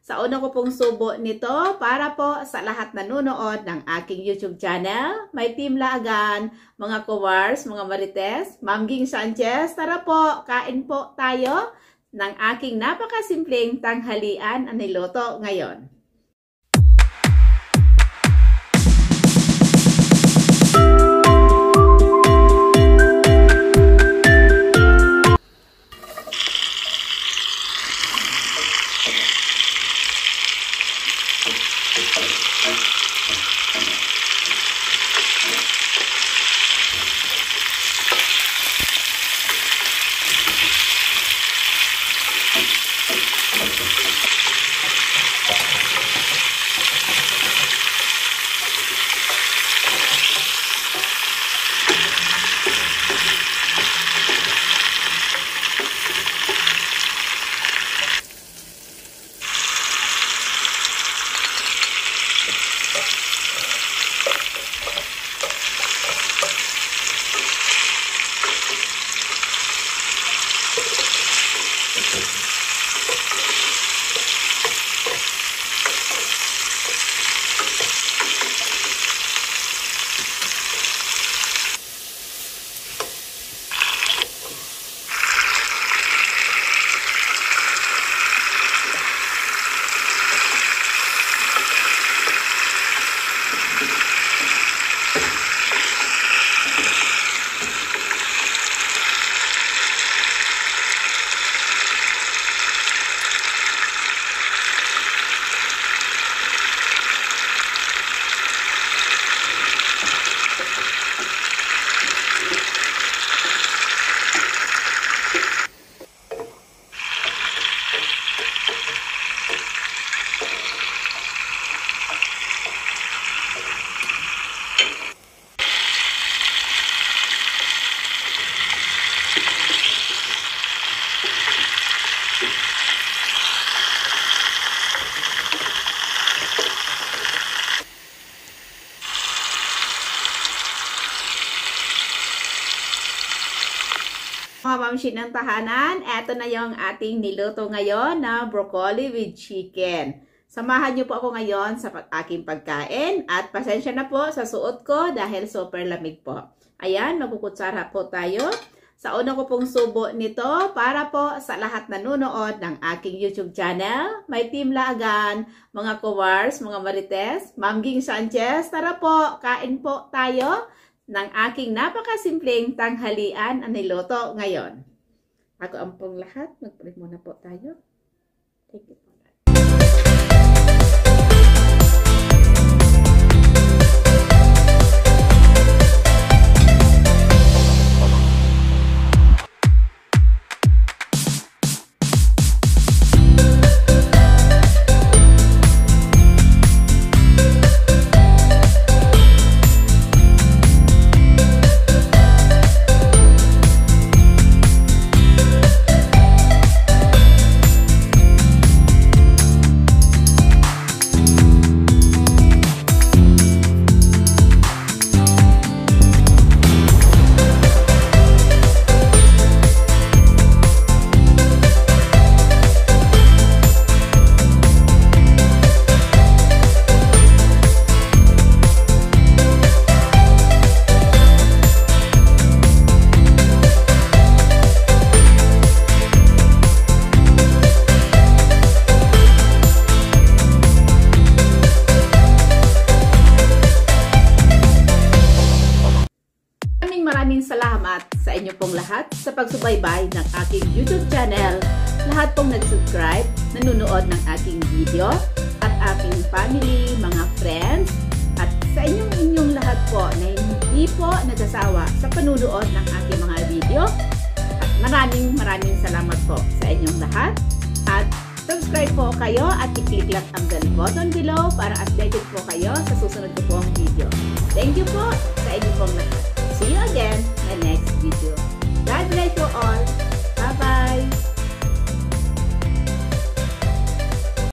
Sa una ko pong subo nito para po sa lahat nanonood ng aking YouTube channel. May Team Laagan, mga Kowars, mga Marites, Ma'am Ging Sanchez. Tara po, kain po tayo ng aking napakasimpleng tanghalian na niluto ngayon. Mga mamshi ng tahanan, eto na yung ating niluto ngayon na broccoli with chicken. Samahan niyo po ako ngayon sa aking pagkain at pasensya na po sa suot ko dahil super lamig po. Ayan, magkukutsara po tayo. Sa una ko pong subo nito para po sa lahat nanonood ng aking YouTube channel. May Team Laagan, mga Kowars, mga Marites, Ma'am Ging Sanchez. Tara po, kain po tayo ng aking napakasimpleng tanghalian na niluto ngayon. Ako ang pong lahat. Mag-break muna po tayo. Thank you po. Maraming salamat sa inyo pong lahat sa pagsubaybay ng aking YouTube channel. Lahat pong nag-subscribe, nanonood ng aking video, at aking family, mga friends, at sa inyong lahat po na hindi po nagsasawa sa panunood ng aking mga video. At maraming salamat po sa inyong lahat. At subscribe po kayo at i-click lang ang bell button below para updated po kayo sa susunod ko pong video. Thank you po sa inyo pong lahat. See you again in my next video. God bless you all.